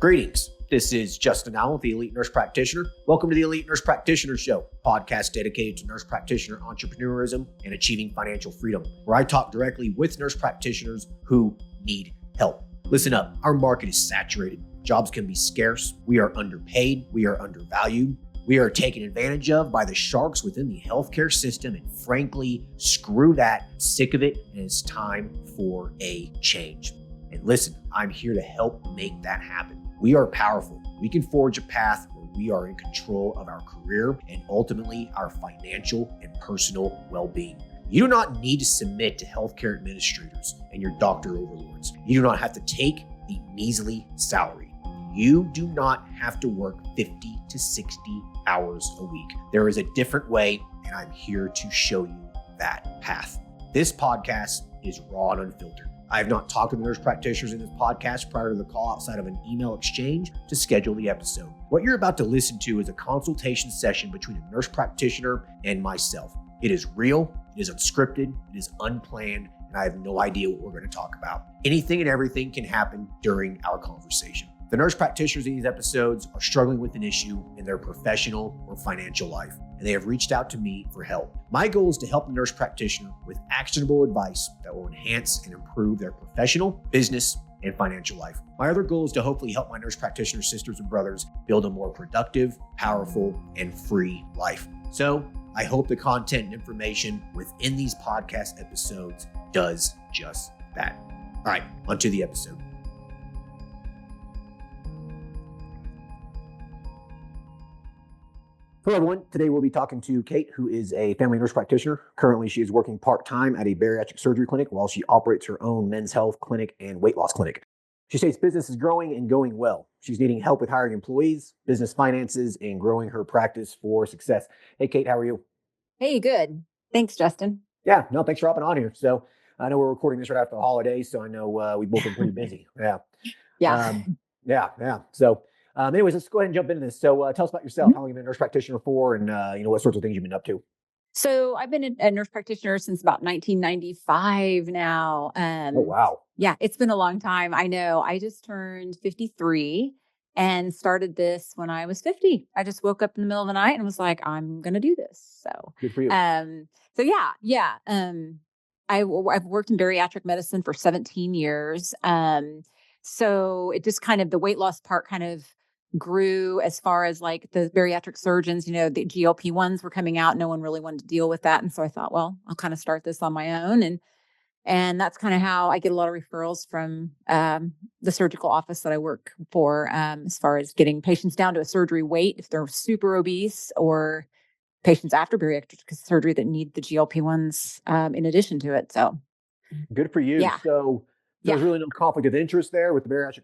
Greetings. This is Justin Allen with the Elite Nurse Practitioner. Welcome to the Elite Nurse Practitioner Show, podcast dedicated to nurse practitioner entrepreneurism and achieving financial freedom, where I talk directly with nurse practitioners who need help. Listen up, our market is saturated. Jobs can be scarce. We are underpaid. We are undervalued. We are taken advantage of by the sharks within the healthcare system, and frankly, screw that. Sick of it, and it's time for a change. And listen, I'm here to help make that happen. We are powerful. We can forge a path where we are in control of our career and ultimately our financial and personal well-being. You do not need to submit to healthcare administrators and your doctor overlords. You do not have to take the measly salary. You do not have to work 50 to 60 hours a week. There is a different way, and I'm here to show you that path. This podcast is raw and unfiltered. I have not talked to the nurse practitioners in this podcast prior to the call outside of an email exchange to schedule the episode. What you're about to listen to is a consultation session between a nurse practitioner and myself. It is real, it is unscripted, it is unplanned, and I have no idea what we're going to talk about. Anything and everything can happen during our conversation. The nurse practitioners in these episodes are struggling with an issue in their professional or financial life, and they have reached out to me for help. My goal is to help the nurse practitioner with actionable advice that will enhance and improve their professional, business, and financial life. My other goal is to hopefully help my nurse practitioner sisters and brothers build a more productive, powerful, and free life. So I hope the content and information within these podcast episodes does just that. All right, onto the episode. Hello, everyone. Today we'll be talking to Kate, who is a family nurse practitioner. Currently, she is working part-time at a bariatric surgery clinic while she operates her own men's health clinic and weight loss clinic. She states business is growing and going well. She's needing help with hiring employees, business finances, and growing her practice for success. Hey, Kate, how are you? Hey, good. Thanks, Justin. Yeah, no, thanks for hopping on here. So I know we're recording this right after the holidays, so I know we've both been pretty busy. Yeah. So anyways, let's go ahead and jump into this. So tell us about yourself. How long have you been a nurse practitioner for, and what sorts of things you've been up to? So I've been a nurse practitioner since about 1995 now. Oh, wow. Yeah, it's been a long time. I know. I just turned 53 and started this when I was 50. I just woke up in the middle of the night and was like, I'm going to do this. So good for you. I've worked in bariatric medicine for 17 years. So it just kind of, the weight loss part kind of grew as far as like the bariatric surgeons, the GLP-1s were coming out. No one really wanted to deal with that. And so I thought, well, I'll kind of start this on my own. And that's kind of how I get a lot of referrals from the surgical office that I work for, as far as getting patients down to a surgery weight if they're super obese, or patients after bariatric surgery that need the GLP-1s in addition to it. So good for you. Yeah. So there's really no conflict of interest there with the bariatric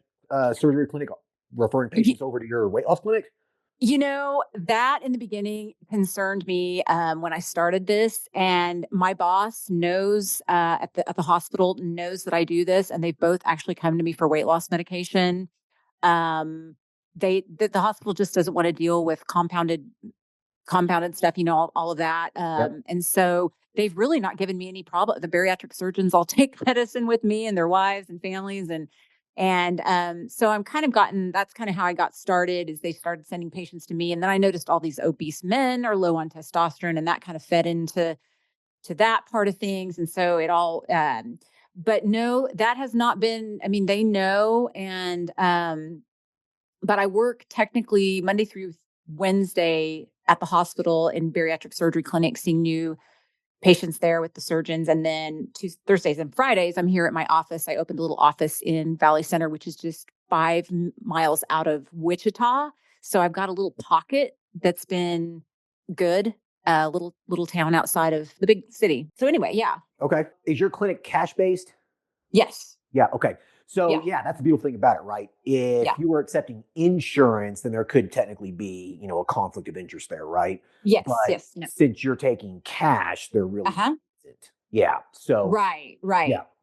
surgery clinic referring patients over to your weight loss clinic? That in the beginning concerned me when I started this, and my boss knows at the hospital knows that I do this, and they've both actually come to me for weight loss medication. The hospital just doesn't want to deal with compounded stuff, all of that. And so they've really not given me any problem. The bariatric surgeons all take medicine with me and their wives and families. And so I'm that's kind of how I got started, is they started sending patients to me. And then I noticed all these obese men are low on testosterone, and that kind of fed into that part of things. And so it all, but no, that has not been, they know. And, but I work technically Monday through Wednesday at the hospital in bariatric surgery clinic, seeing new patients there with the surgeons. And then Thursdays and Fridays, I'm here at my office. I opened a little office in Valley Center, which is just 5 miles out of Wichita. So I've got a little pocket that's been good, a little town outside of the big city. So anyway, yeah. Okay. Is your clinic cash based? Yes. Yeah. Okay. So that's the beautiful thing about it, right? If you were accepting insurance, then there could technically be, a conflict of interest there, right? Yes. But yes. No. since you're taking cash, there really isn't. Yeah. So right.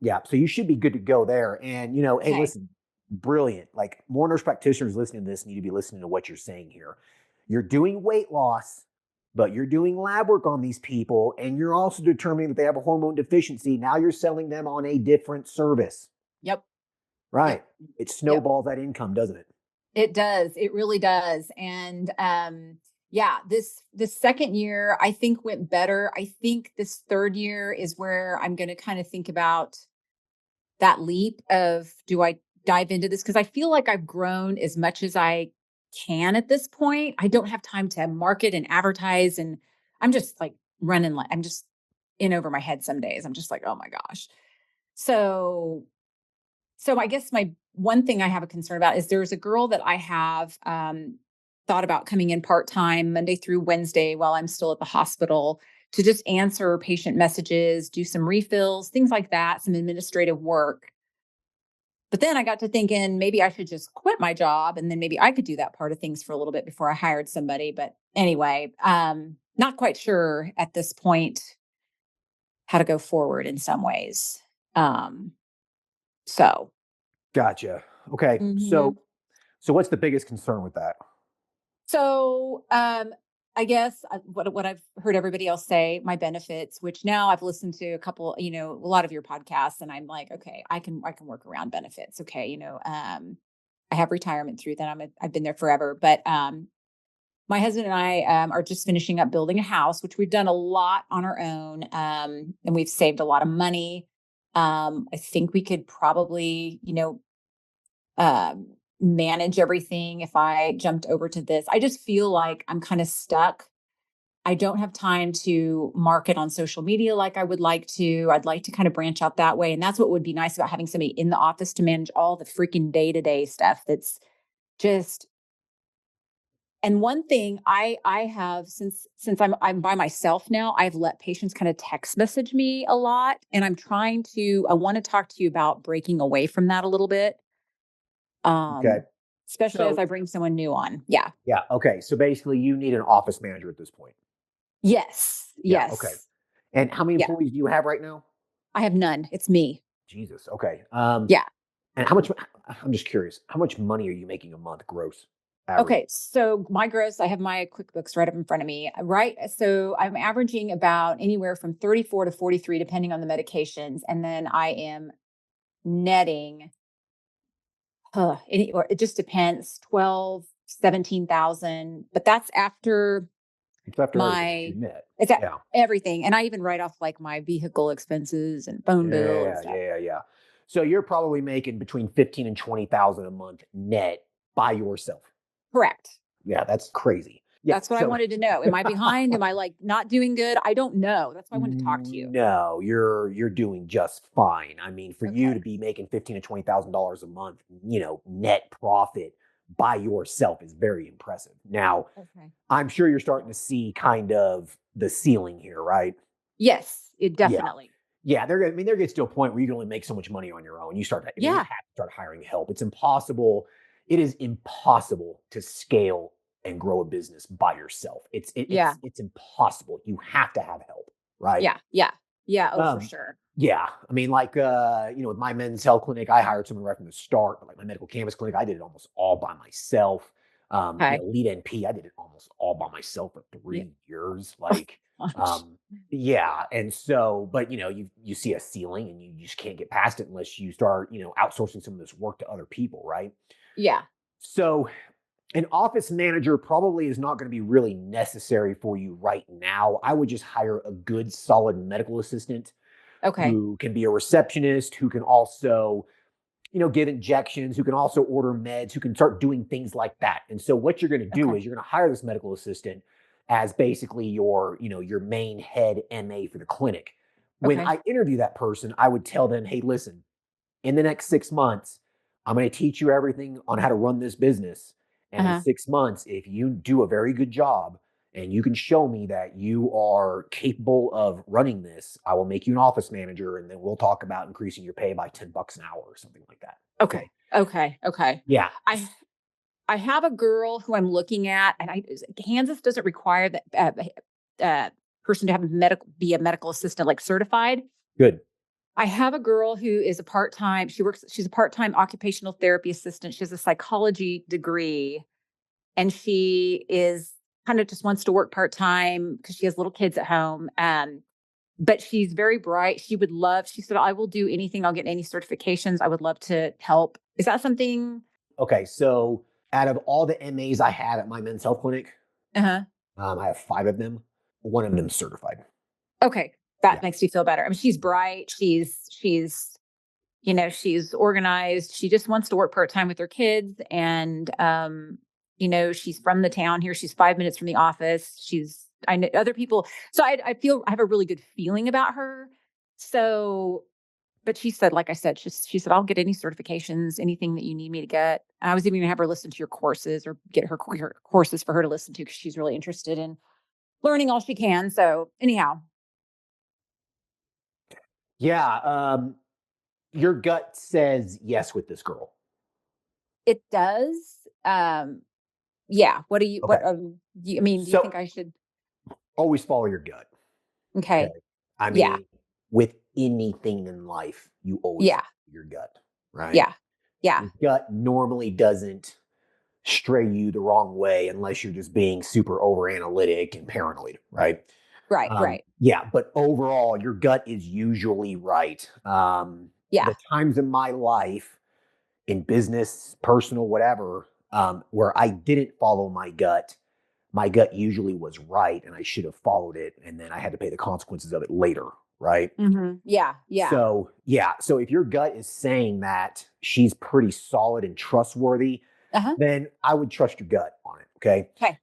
Yeah. So you should be good to go there. And hey, listen, brilliant. Like, more nurse practitioners listening to this need to be listening to what you're saying here. You're doing weight loss, but you're doing lab work on these people, and you're also determining that they have a hormone deficiency. Now you're selling them on a different service. Yep. Right. It snowballs that income, doesn't it? It does. It really does. And yeah, this second year I think went better. I think this third year is where I'm going to kind of think about that leap of, do I dive into this? Because I feel like I've grown as much as I can at this point. I don't have time to market and advertise, and I'm just like running like I'm just in over my head some days. I'm just like, oh my gosh. So so I guess my one thing I have a concern about is there's a girl that I have thought about coming in part time Monday through Wednesday while I'm still at the hospital to just answer patient messages, do some refills, things like that, some administrative work. But then I got to thinking maybe I should just quit my job and then maybe I could do that part of things for a little bit before I hired somebody. But anyway, not quite sure at this point how to go forward in some ways. Um, so. Gotcha. Okay. Mhm. So what's the biggest concern with that? So, I guess what I've heard everybody else say, my benefits, which now I've listened to a couple, a lot of your podcasts, and I'm like, okay, I can work around benefits. Okay, I have retirement through that. I've been there forever, but my husband and I are just finishing up building a house, which we've done a lot on our own, and we've saved a lot of money. I think we could probably, um, manage everything if I jumped over to this. I just feel like I'm kind of stuck. I don't have time to market on social media like I would like to. I'd like to kind of branch out that way. And that's what would be nice about having somebody in the office to manage all the freaking day-to-day stuff that's just. And one thing I have since I'm by myself now, I've let patients kind of text message me a lot, and I want to talk to you about breaking away from that a little bit. Okay. Um, Especially as So I bring someone new on. Yeah. yeah, okay. So basically you need an office manager at this point. Yes. Yeah, okay. Yes. And how many Yeah. employees do you have right now? I have none. It's me. Jesus. Okay. Yeah. And how much I'm just curious, how much money are you making a month gross average? Okay. So my gross, I have my QuickBooks right up in front of me. Right. So I'm averaging about anywhere from 34 to 43, depending on the medications. And then I am netting, or it just depends, 12, 17,000. But that's after It's after everything that you my, net. it's at Yeah. everything. And I even write off like my vehicle expenses and phone bill and Yeah, stuff. yeah, yeah. So you're probably making between 15 and 20,000 a month net by yourself. Correct. Yeah, that's crazy. Yeah. That's what I So wanted to know. Am I behind? Am I like not doing good? I don't know. That's why I wanted to talk to you. no, you're doing just fine. I mean, for you to Okay. be making 15 to $20,000 a month, net profit by yourself is very impressive. Now, Okay. I'm sure you're starting to see kind of the ceiling here, right? Yes, it Yeah. definitely. Yeah, I mean, there gets to a point where you can only make so much money on your own. You Yeah. have to start hiring help. It's impossible. It is impossible to scale and grow a business by yourself. Yeah. It's impossible. You have to have help, right? Yeah. Yeah. Yeah. Oh, for Um, sure. yeah. I mean, like with my men's health clinic, I hired someone right from the start. But like my medical cannabis clinic, I did it almost all by myself. Okay. Lead NP, I did it almost all by myself for Yeah. 3 years. Oh, Like, gosh. um, yeah. And so, but you see a ceiling and you just can't get past it unless you start, outsourcing some of this work to other people, right? Yeah. So an office manager probably is not going to be really necessary for you right now. I would just hire a good, solid medical assistant Okay. who can be a receptionist, who can also, give injections, who can also order meds, who can start doing things like that. And so what you're going to do Okay. is you're going to hire this medical assistant as basically your main head MA for the clinic. When Okay. I interview that person, I would tell them, hey, listen, in the next 6 months, I'm going to teach you everything on how to run this business. And in Uh-huh. 6 months, if you do a very good job and you can show me that you are capable of running this, I will make you an office manager and then we'll talk about increasing your pay by $10 an hour or something like that. Okay. Okay. Okay. Okay. Yeah. I I have a girl who I'm looking at, and Kansas doesn't require that person to have be a medical assistant, like certified. Good. I have a girl who is a part-time, she's a part-time occupational therapy assistant. She has a psychology degree, and she is kind of just wants to work part-time because she has little kids at home. But she's very bright. She said, I will do anything. I'll get any certifications. I would love to help. Is that something? Okay. So out of all the MAs I have at my men's health clinic, Uh-huh. I have 5 of them. One of them certified. Okay. That Yeah. makes me feel better. I mean, she's bright. She's organized. She just wants to work part-time with her kids. And, she's from the town here. She's 5 minutes from the office. I know other people. So I feel I have a really good feeling about her. So, but she said, like I said, she said, I'll get any certifications, anything that you need me to get. I was even going to have her listen to your courses or get her courses for her to listen to because she's really interested in learning all she can. So anyhow, Yeah. Your gut says yes with this girl. it does. Yeah. What do you, Okay. I mean, do you So think I should? always follow your gut. Okay. Okay. I Yeah. mean, with anything in life, you always Yeah. follow your gut, right? Yeah. Yeah. Your gut normally doesn't stray you the wrong way unless you're just being super over analytic and paranoid, right? Right. Right. Yeah, but overall, your gut is usually right. Yeah. The times in my life, in business, personal, whatever, where I didn't follow my gut usually was right, and I should have followed it, and then I had to pay the consequences of it later, right? Yeah. Yeah. So, yeah. So if your gut is saying that she's pretty solid and trustworthy, Uh-huh. then I would trust your gut on it. Okay. Okay.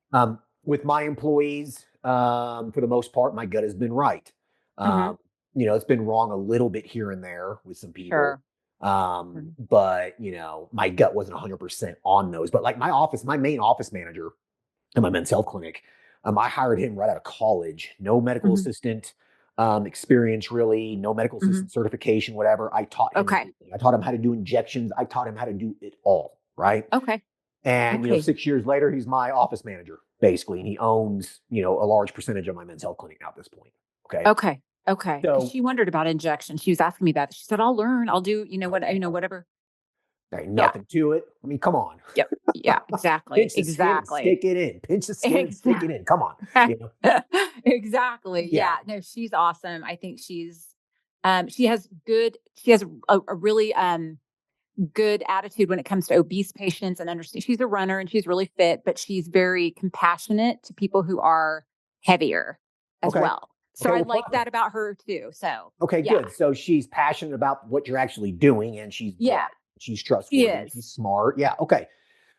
With my employees, for the most part, my gut has been right. Mm-hmm. Um, it's been wrong a little bit here and there with some people. Sure. Mhm. But my gut wasn't 100% on those. But like my main office manager in my men's health clinic, I hired him right out of college. No medical Mhm. assistant experience, really. No medical Mhm. assistant certification, whatever. I taught him Okay. everything. I taught him how to do injections. I taught him how to do it all. Right. Okay. And, Okay. 6 years later, he's my office manager, basically. And he owns, a large percentage of my men's health clinic now at this point. Okay. Okay. Okay. Because So she wondered about injection. She was asking me about it. She said, I'll learn. I'll do, whatever. there ain't Yeah. nothing to it. I mean, come on. Yep. Yeah. Exactly. Pinch the skin and Exactly. stick it in. Pinch the skin and stick Exactly. it in. Come on. You know? Exactly. Yeah. Yeah. No, she's awesome. I think she has a really, good attitude when it comes to obese patients and understand she's a runner and she's really fit, but she's very compassionate to people who are heavier as Okay. well. So Okay. I Well, like that perfect. about her too. So Okay, yeah. good. So she's passionate about what you're actually doing and she's bright. Yeah, She's she trustworthy. She's is. smart. Yeah. Okay.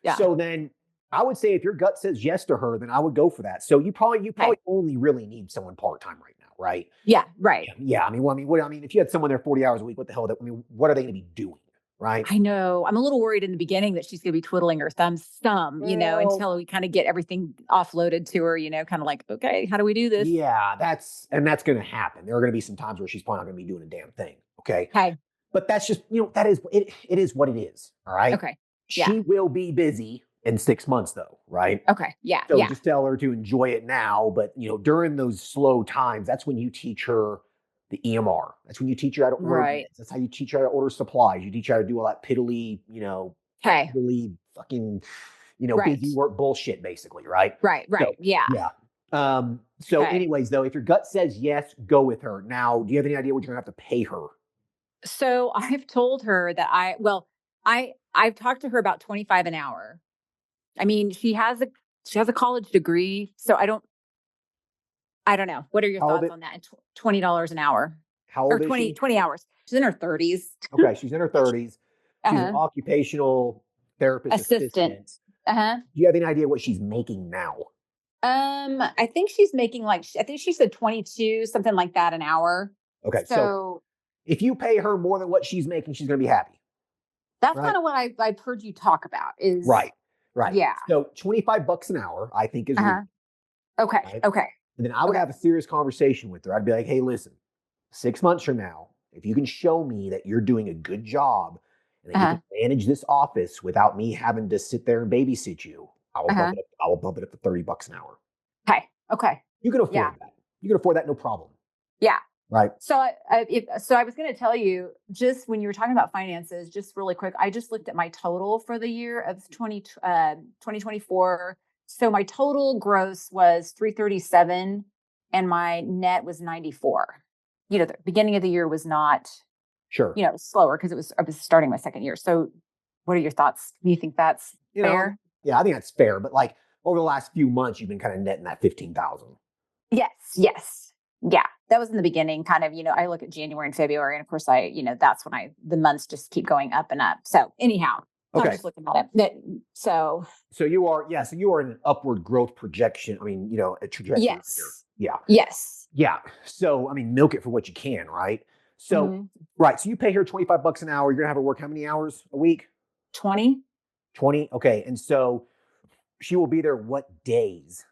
Yeah. So then I would say if your gut says yes to her, then I would go for that. So you probably Okay. only really need someone part-time right now, right? Yeah. Right. Yeah. Yeah. I mean, if you had someone there 40 hours a week, what the hell? What are they going to be doing? Right. I know. I'm a little worried in the beginning that she's going to be twiddling her thumbs Well, until we kind of get everything offloaded to her, kind of like, okay, how do we do this? yeah, that's going to happen. There are going to be some times where she's probably not going to be doing a damn thing. Okay. Okay. But that's just, that is it. It is what it is. All right. Okay. Yeah. She will be busy in 6 months, though. Right. Okay. Yeah. So Yeah. just tell her to enjoy it now. But during those slow times, that's when you teach her the EMR. That's when you teach her how to order Right. meds. That's how you teach her how to order supplies. You teach her how to do all that Okay. piddly fucking, Right. busy work bullshit, basically, right? Right. So Right. Yeah. yeah. So Okay. anyways, though, if your gut says yes, go with her. Now, do you have any idea what you're gonna have to pay her? So I've told her that I've talked to her about 25 an hour. I mean, she has a college degree, so I don't know. What are your How old? thoughts on that? $20 an hour How or old is 20 she? 20 hours. She's in her 30s. Okay, she's in her 30s. She's an Uh-huh. occupational therapist Assistant. assistant. Uh-huh. Do you have any idea what she's making now? I think she's making I think she said 22, something like that an hour. Okay, so So if you pay her more than what she's making, she's going to be happy, that's right? kind of what I've heard you talk about is, Right, right. yeah. So $25 an hour, I think, is Uh-huh. reasonable, Okay. right? Okay. And then I would Okay. have a serious conversation with her. I'd be like, hey, listen, 6 months from now, if you can show me that you're doing a good job and that you Uh-huh. can manage this office without me having to sit there and babysit you, I will bump Uh-huh. it up. I will bump it up to $30 an hour. Okay. Okay. You can Yeah. afford that. You can afford that, no problem. Yeah. Right. So I was going to tell you just when you were talking about finances, just really quick, I just looked at my total for the year of 2024. So my total gross was 337 and my net was 94. The beginning of the year was not, Sure. slower because I was starting my second year. So what are your thoughts? Do you think that's You know, fair? Yeah, I think that's fair. But like over the last few months, you've been kind of netting that 15,000. Yes, yes. Yeah. That was in the beginning, kind of, I look at January and February, and of course that's when the months just keep going up and up. So anyhow, I'm Okay. just looking at it. So So you are, yeah, so you are in an upward growth projection. I mean, a trajectory here. yes. Yeah. Yes. Yeah. So, I mean, milk it for what you can, right? So, Mhm. right. So you pay her $25 an hour. You're going to have her work how many hours a week? 20 20. Okay. And so she will be there what days?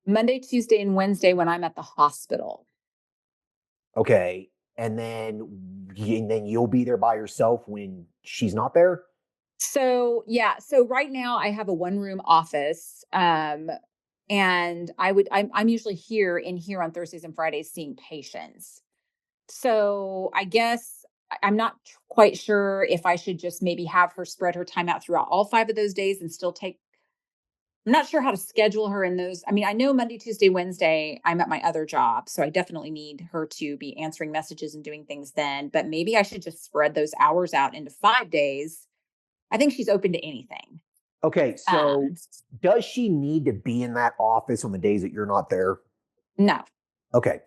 Monday, Tuesday, and Wednesday when I'm at the hospital. Okay. And then you'll be there by yourself when she's not there? So yeah, so right now I have a one room office. And I'm usually here on Thursdays and Fridays seeing patients. So I guess I'm not quite sure if I should just maybe have her spread her time out throughout all 5 of those days and still take. I'm not sure how to schedule her in those. I mean, I know Monday, Tuesday, Wednesday, I'm at my other job. So I definitely need her to be answering messages and doing things then. But maybe I should just spread those hours out into 5 days. I think she's open to anything. Okay. So Um, does she need to be in that office on the days that you're not there? no. Okay.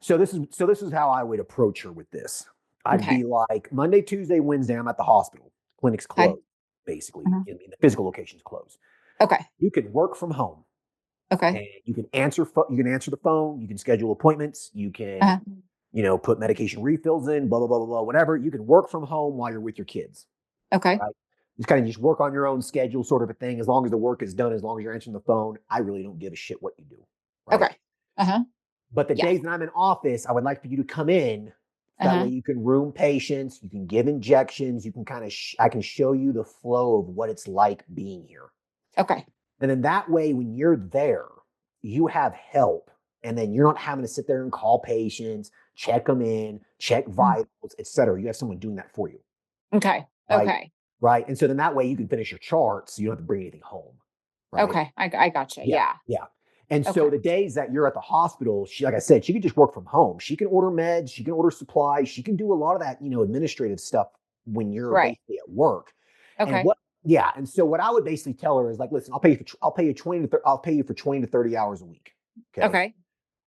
So this is how I would approach her with this. I'd Okay. be like Monday, Tuesday, Wednesday, I'm at the hospital. Clinic's Okay. closed, basically. Uh-huh. I mean, the physical location's closed. Okay. You can work from home Okay. and you can answer the phone, you can schedule appointments, you can, Uh-huh. put medication refills in, blah, blah, blah, blah, blah, whatever. You can work from home while you're with your kids, Okay. right? Just work on your own schedule, sort of a thing. As long as the work is done, as long as you're answering the phone, I really don't give a shit what you do, right? Okay. Uh-huh. But the Yeah. days that I'm in office, I would like for you to come in. That way Uh-huh. you can room patients, you can give injections, you can I can show you the flow of what it's like being here. Okay. And then that way, when you're there, you have help. And then you're not having to sit there and call patients, check them in, check Mm. vitals, et cetera. You have someone doing that for you, Okay. right? Okay. Right. And so then that way you can finish your charts. So you don't have to bring anything home, right? Okay. I gotcha. Yeah, Yeah. yeah. And Okay. so the days that you're at the hospital, like I said, she can just work from home. She can order meds, she can order supplies, she can do a lot of that, administrative stuff when you're Right. basically at work. And Okay. what, yeah. And so what I would basically tell her is like, listen, I'll pay you 20 to 30 hours a week. Okay. Okay.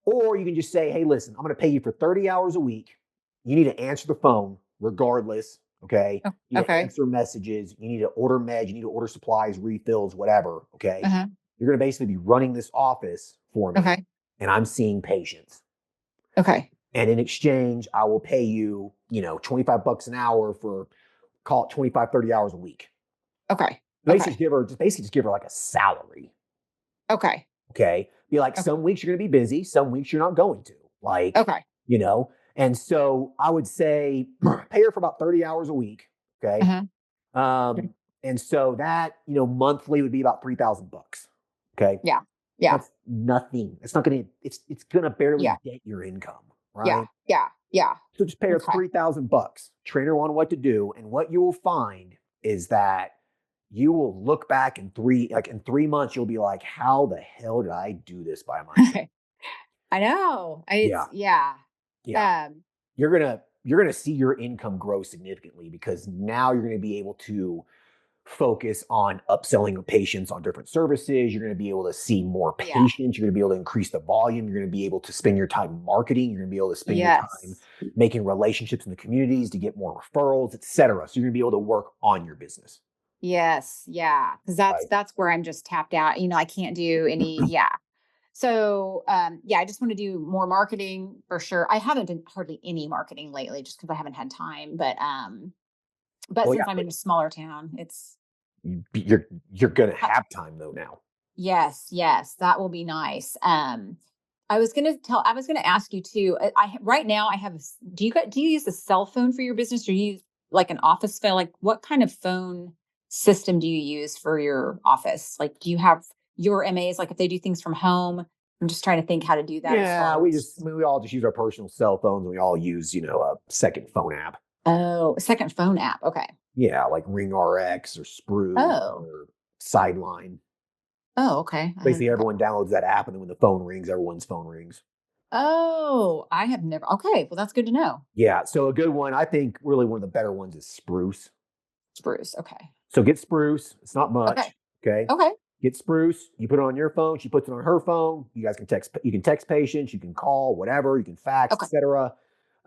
Or you can just say, hey, listen, I'm going to pay you for 30 hours a week. You need to answer the phone regardless. Okay. You need to Okay. answer messages. You need to order meds. You need to order supplies, refills, whatever. Okay. Uh-huh. You're going to basically be running this office for me, Okay. and I'm seeing patients. Okay. And in exchange, I will pay you, $25 an hour for call it 25, 30 hours a week. Okay. Basically Okay. just give her like a salary. Okay. Okay. Be like, Okay. some weeks you're going to be busy, some weeks you're not going to. Like, Okay. and so I would say pay her for about 30 hours a week. Okay. Uh-huh. And so that, monthly would be about $3,000. Okay. Yeah. Yeah. That's nothing. It's gonna barely Yeah. get your income, Yeah. right? Yeah. Yeah. So just pay her Okay. $3,000, train her on what to do, and what you will find is that you will look back in 3 months, you'll be like, how the hell did I do this by myself? I know. Yeah, It's yeah. yeah. Um, You're gonna see your income grow significantly because now you're gonna be able to focus on upselling patients on different services. You're going to be able to see more yeah. patients. You're going to be able to increase the volume. You're going to be able to spend your time marketing. You're going to be able to spend your time Yes. making relationships in the communities to get more referrals, et cetera. So you're going to be able to work on your business. Yes. Yeah. Because that's Right. that's where I'm just tapped out. I can't do any. Yeah. So yeah, I just want to do more marketing for sure. I haven't done hardly any marketing lately just because I haven't had time. But Well, yeah, since I'm but in a smaller town, it's you're going to have time though now. yes, yes, that will be nice. I was gonna ask you too. Right now I have. Do you use a cell phone for your business, or you use like an office phone? Like, what kind of phone system do you use for your office? Like, do you have your MAs? Like, if they do things from home, I'm just trying to think how to do that as Yeah, far as. we all just use our personal cell phones. We all use, a second phone app. Oh, a second phone app. Okay. Yeah, like Ring RX or Spruce Oh. or Sideline. Oh, okay. Basically, everyone downloads that app, and then when the phone rings, everyone's phone rings. Oh, I have never. Okay, well, that's good to know. Yeah, so a good one, I think really one of the better ones is Spruce. Spruce. Okay. So get Spruce. It's not Okay. much, okay? Okay. Get Spruce. You put it on your phone. She puts it on her phone. You guys can text. You can text patients. You can call, whatever. You can fax, Okay. etc.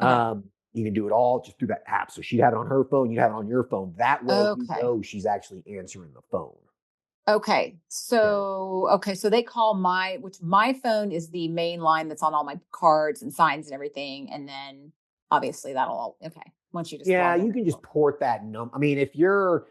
Okay. You can do it all just through that app. So she'd have it on her phone. You'd have it on your phone. That way, you Okay. know she's actually answering the phone. Okay. Okay. So they call which my phone is the main line that's on all my cards and signs and everything. And then obviously that'll all, okay. Once you just Yeah, log in. you can just port that number. I mean, if your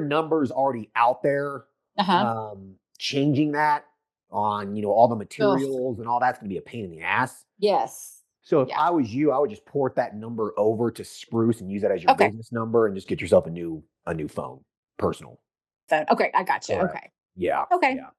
number's already out there, Uh-huh. changing that on all the Ugh. materials and all that's going to be a pain in the ass. Yes. So if Yeah. I was you, I would just port that number over to Spruce and use that as your Okay. business number and just get yourself a new phone, personal. Phone. Okay. I gotcha. Correct. Okay. Yeah, Okay. yeah.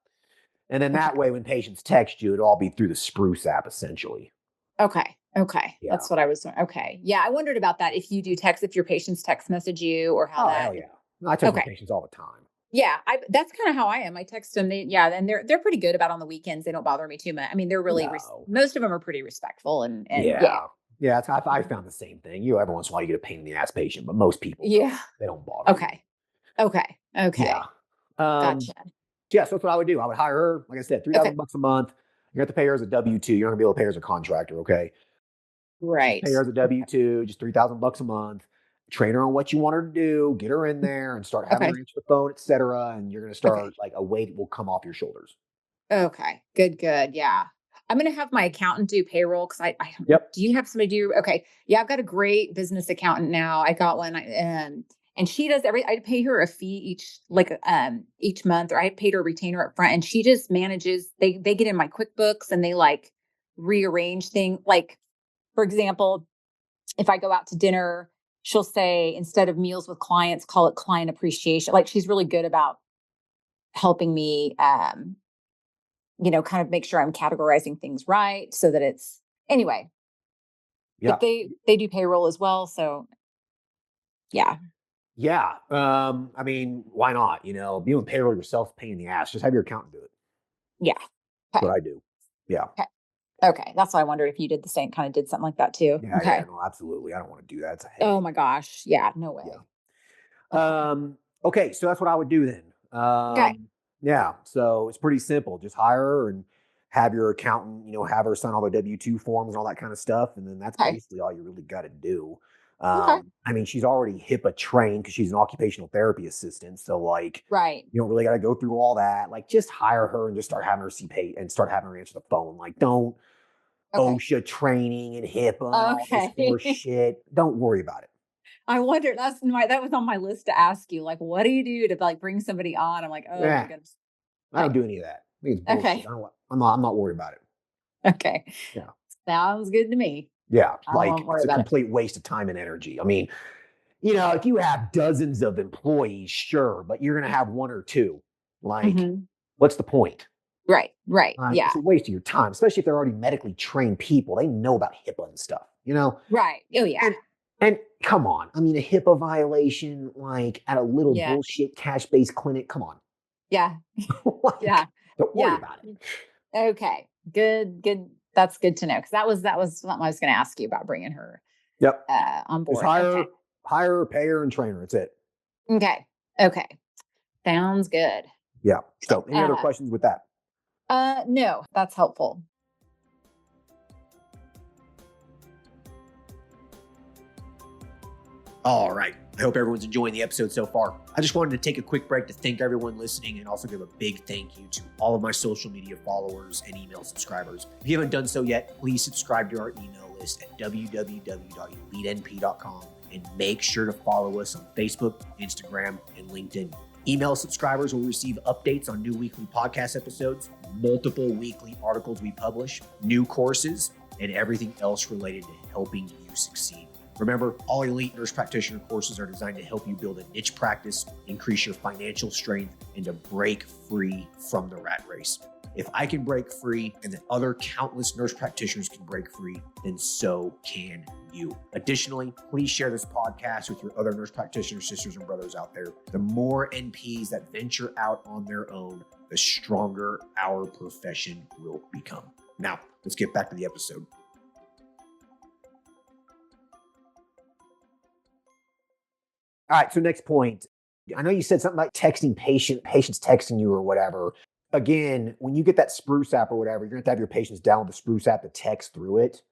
And then Okay. that way, when patients text you, it'll all be through the Spruce app, essentially. Okay. Okay. Yeah. That's what I was doing. Okay. Yeah. I wondered about that. If you do text, if your patients text message you or how Oh hell that. yeah! I text my Okay. patients all the time. Yeah. That's kind of how I am. I text them. And they're pretty good about on the weekends. They don't bother me too much. I mean, they're really, No. most of them are pretty respectful and yeah. Yeah. Yeah, I found the same thing. Every once in a while you get a pain in the ass patient, but most people don't. Yeah. They don't bother you. Okay. Okay. Yeah. Okay. Um, Gotcha. yeah, so that's what I would do. I would hire her, like I said, three Okay. thousand bucks a month. You have to pay her as a W-2. You're not gonna be able to pay her as a contractor, okay? Just Right. pay her as a Okay. W-2, just 3,000 bucks a month. Train her on what you want her to do, get her in there and start having Okay. her answer the phone, etc. And you're gonna Okay. start like a weight will come off your shoulders. Okay. Good. Good. Yeah. I'm gonna have my accountant do payroll because I Yep. do you have somebody do? Okay. Yeah, I've got a great business accountant now. I got one. And she does I pay her a fee each month, or I paid her a retainer up front, and she just manages. They get in my QuickBooks and they like rearrange things. Like for example, if I go out to dinner, she'll say instead of meals with clients, call it client appreciation. Like she's really good about helping me kind of make sure I'm categorizing things right so that it's anyway, Yeah. but they do payroll as well. So yeah. Yeah. I mean, why not? Doing payroll yourself, pain in the ass. Just have your accountant do it. Yeah. That's Okay. what I do. Yeah. Okay. Okay. That's why I wondered if you did the same, kind of did something like that too. Yeah, yeah, Okay. no, absolutely. I don't want to do that. It's a Oh headache. my gosh. Yeah. No Yeah. way. Okay. Okay, so that's what I would do then. Okay. Yeah, so it's pretty simple. Just hire her and have your accountant, have her sign all the W-2 forms and all that kind of stuff. And then that's Okay. basically all you really got to do. Okay. I mean, she's already HIPAA trained because she's an occupational therapy assistant. So, like, Right. you don't really got to go through all that. Like, just hire her and just start having her see pay and start having her answer the phone. Like, don't Okay. OSHA training and HIPAA and all this horse Okay. shit. Don't worry about it. I wonder that was on my list to ask you. Like, what do you do to like bring somebody on? I'm like, oh my Yeah, goodness. I don't Okay. do any of that. I think it's bullshit. Okay. I don't. I'm not worried about it. Okay. Yeah. Sounds good to me. Yeah. I Like won't it's worry a about it. complete waste of time and energy. I mean, if you have dozens of employees, sure, but you're going to have one or two. Like, Mhm. what's the point? Right. Right. It's Yeah. a waste of your time, especially if they're already medically trained people. They know about HIPAA and stuff. Right. Oh yeah. And and come on, I mean, a HIPAA violation, like at a little Yeah. bullshit cash-based clinic. Come on, Yeah. Yeah. like, don't worry Yeah. about it. Okay. Good. Good. That's good to know because that was something I was going to ask you about bringing her Yep. on Just board. Okay. hire her, pay her, and train her. That's it. Okay. Okay. Sounds good. Yeah. So, any other Uh, questions with that? no, that's helpful. All right. I hope everyone's enjoying the episode so far. I just wanted to take a quick break to thank everyone listening and also give a big thank you to all of my social media followers and email subscribers. If you haven't done so yet, please subscribe to our email list at www.elitenp.com and make sure to follow us on Facebook, Instagram, and LinkedIn. Email subscribers will receive updates on new weekly podcast episodes, multiple weekly articles we publish, new courses, and everything else related to helping you succeed. Remember, all elite nurse practitioner courses are designed to help you build a niche practice, increase your financial strength, and to break free from the rat race. If I can break free and the other countless nurse practitioners can break free, then so can you. Additionally, please share this podcast with your other nurse practitioner sisters and brothers out there. The more NPs that venture out on their own, the stronger our profession will become. Now, let's get back to the episode. All right, so next point, I know you said something about texting patients texting you or whatever. Again, when you get that Spruce app or whatever, you're going to have your patients download the Spruce app to text through it.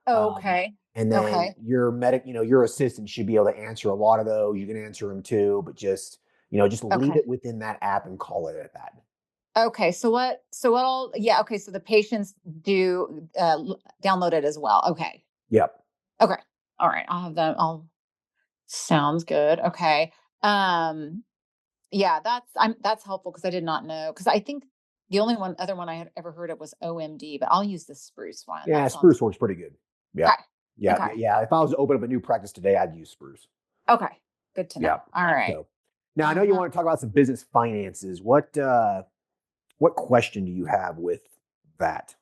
Um, Okay. and then Okay. your assistant should be able to answer a lot of those. You can answer them too, but just leave Okay. it within that app and call it at that. Okay. So what all, yeah. Okay. So the patients do download it as well. Okay. Yep. Okay. All right. I'll have them. Sounds good. Okay. Um, yeah, that's helpful because I did not know. Because I think the only other one I had ever heard of was OMD, but I'll use the Spruce one. Yeah, That sounds Spruce works pretty good. Yep. okay. Yeah, Okay. yeah, yeah. If I was to open up a new practice today, I'd use Spruce. Okay. Good to know. Yep. All right. So now I know you Uh-huh. want to talk about some business finances. What question do you have with that?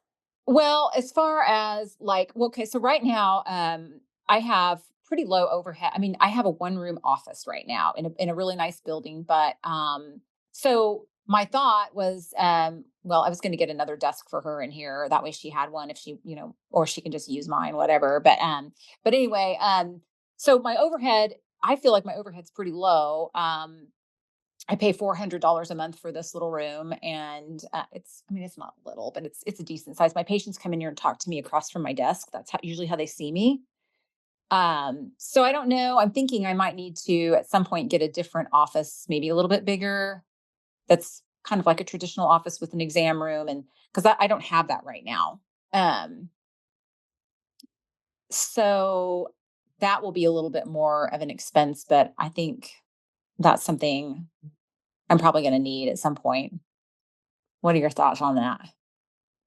Well, as far as like, well, okay, so right now, I have pretty low overhead. I mean, I have a one room office right now in a really nice building, but so my thought was, well, I was going to get another desk for her in here. That way, she had one if she, or she can just use mine, whatever. But anyway, so my overhead, I feel like my overhead's pretty low. I pay $400 a month for this little room, and I mean, it's not little, but it's a decent size. My patients come in here and talk to me across from my desk. That's usually how they see me. So I don't know. I'm thinking I might need to at some point get a different office, maybe a little bit bigger. That's kind of like a traditional office with an exam room, and because I don't have that right now. Um, so that will be a little bit more of an expense, but I think that's something I'm probably going to need at some point. What are your thoughts on that?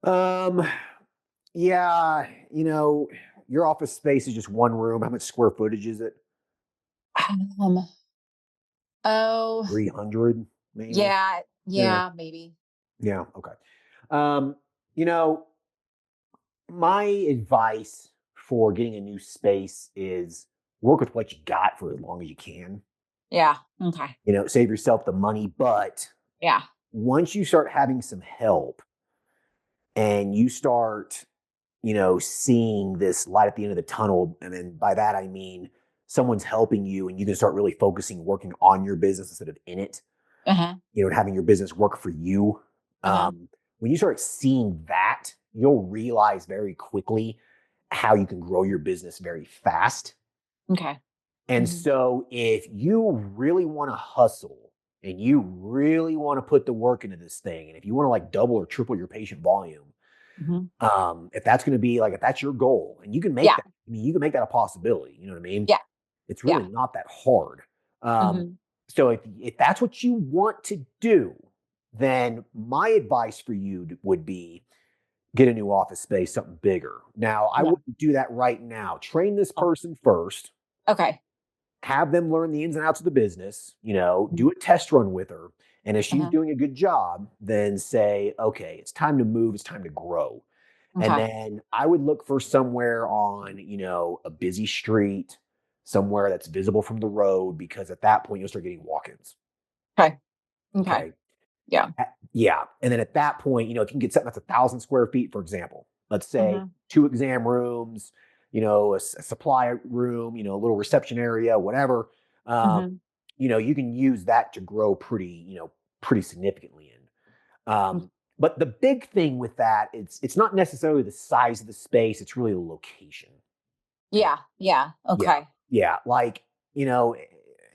Um, yeah, your office space is just one room. How much square footage is it? Um, oh, 300 maybe? yeah, Yeah. yeah, maybe. Yeah. Okay. Um, you know, my advice for getting a new space is work with what you got for as long as you can. Yeah. Okay. Save yourself the money. But Yeah. once you start having some help and you start, seeing this light at the end of the tunnel, and then by that I mean someone's helping you and you can start really focusing, working on your business instead of in it, Uh-huh. and having your business work for you. Uh-huh. When you start seeing that, you'll realize very quickly how you can grow your business very fast. Okay. And Hmm. so, if you really want to hustle and you really want to put the work into this thing, and if you want to like double or triple your patient volume, Hmm. if that's going to be like, if that's your goal, and you can make Yeah. that, I mean, you can make that a possibility. You know what I mean? Yeah. It's Yeah. really not that hard. Um, Hmm. so if that's what you want to do, then my advice for you would be get a new office space, something bigger. Now, I Yeah. wouldn't do that right now. Train this Oh, person first, okay. have them learn the ins and outs of the business, Mhm. do a test run with her. And if she's Uh-huh. doing a good job, then say, okay, it's time to move, it's time to grow. And Okay. then I would look for somewhere on, a busy street, somewhere that's visible from the road, because at that point you'll start getting walk-ins. Okay. Okay. Okay. Yeah. Yeah. And then at that point, if you can get something that's 1,000 square feet, for example, let's say Hmm. 2 exam rooms, a supply room, a little reception area, whatever, um, Hmm. you can use that to grow pretty significantly in. But the big thing with that, it's not necessarily the size of the space, it's really the location. And Yeah. Yeah. yeah, Okay. yeah. Like, you know,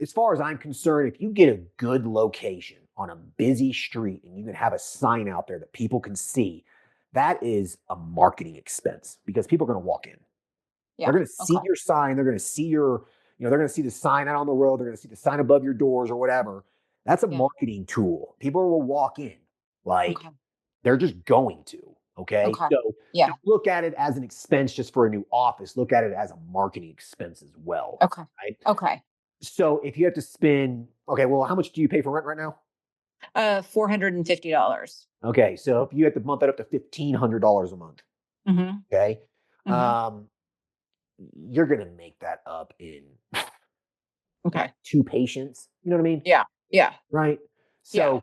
as far as I'm concerned, if you get a good location on a busy street and you can have a sign out there that people can see, that is a marketing expense because people are going to walk in. They're Yeah. going to see Okay. your sign. They're going to see they're going to see the sign out on the road. They're going to see the sign above your doors or whatever. That's a Yeah. marketing tool. People will walk in. Okay. Like, they're just going to. Okay. Okay. So Yeah. don't look at it as an expense just for a new office. Look at it as a marketing expense as well. Okay. Right. Okay. So if you have to spend, okay, well, how much do you pay for rent right now? $450. Okay. So if you have to bump that up to $1,500 a month, Mm-hmm. okay, Mm-hmm. um, you're going to make that up in Okay. 2 patients. You know what I mean? Yeah. Yeah. Right. Yeah.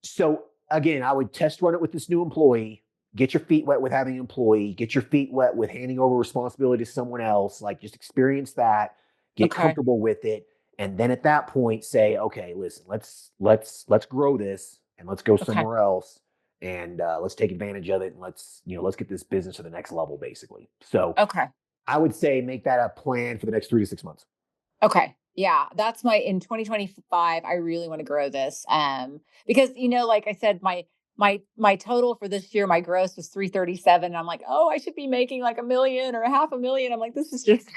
So again, I would test run it with this new employee. Get your feet wet with having an employee. Get your feet wet with handing over responsibility to someone else. Like just experience that. Get Okay. comfortable with it, And then at that point say, okay, listen, let's grow this and let's go Okay. somewhere else and let's take advantage of it and let's get this business to the next level, basically. So Okay. I would say make that a plan for the next 3 to 6 months. Okay. Yeah, that's my in 2025, I really want to grow this. Because like I said, my total for this year, my gross was 337. I'm like, oh, I should be making like a million or a half a million. I'm like, this is just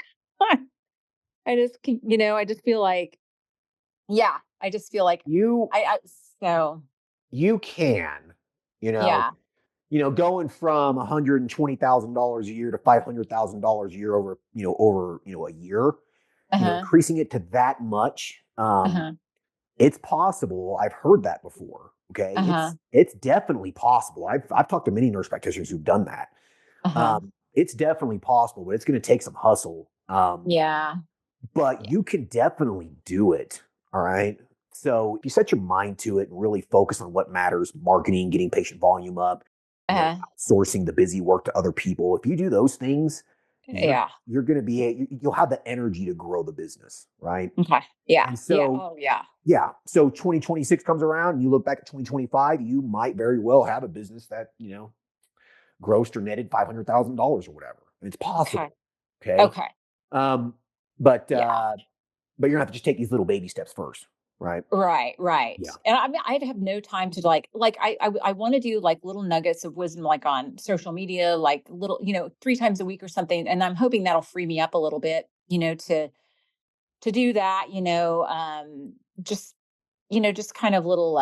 I just I just feel like, yeah, I just feel like You I so you can, you know, yeah. going from $120,000 a year to $500,000 a year over a year, Uh-huh. increasing it to that much. Uh-huh. It's possible. I've heard that before. Okay. Uh-huh. It's definitely possible. I've talked to many nurse practitioners who've done that. Uh-huh. It's definitely possible, but it's going to take some hustle. Yeah. But Yeah. you can definitely do it. All right. So if you set your mind to it and really focus on what matters, marketing, getting patient volume up, Uh-huh. outsourcing the busy work to other people. If you do those things, Yeah. you're going to you'll have the energy to grow the business, right? Okay. Yeah. And Yeah. so Oh, yeah. yeah, so 2026 comes around, and you look back at 2025, you might very well have a business that grossed or netted $500,000 or whatever. It's Okay. possible. Okay. Okay. Um, but Yeah. uh, but you're gonna have to just take these little baby steps first, right? Right, right. Yeah. And I mean, I have no time to I want to do like little nuggets of wisdom, like on social media, like little, 3 times a week or something. And I'm hoping that'll free me up a little bit, to do that, just, just kind of little,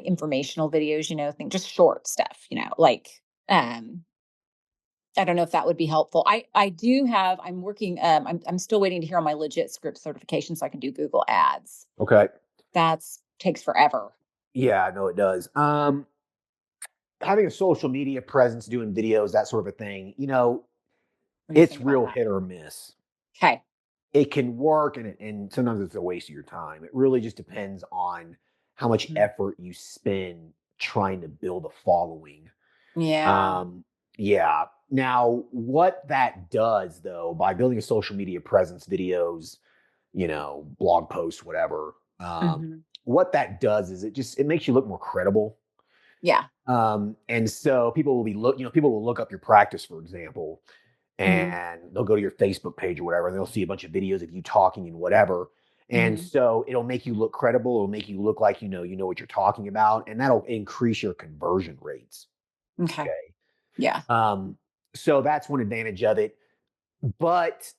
informational videos, think just short stuff, like, um, I don't know if that would be helpful. I do have, I'm working, I'm still waiting to hear on my legit script certification so I can do Google ads. Okay. That's takes forever. Yeah, I know it does. Having a social media presence, doing videos, that sort of a thing, What do you it's think about real that? hit or miss. Okay. It can work, and sometimes it's a waste of your time. It really just depends on how much Mhm. effort you spend trying to build a following. Yeah. Um, yeah. Now, what that does, though, by building a social media presence, videos, blog posts, whatever, Mhm. what that does is it makes you look more credible. Yeah. And so people will look up your practice, for example, Mhm. and they'll go to your Facebook page or whatever, and they'll see a bunch of videos of you talking and whatever. And Mhm. so it'll make you look credible. It'll make you look like you know what you're talking about, and that'll increase your conversion rates. Okay. Okay. Yeah. Um, so that's one advantage of it. But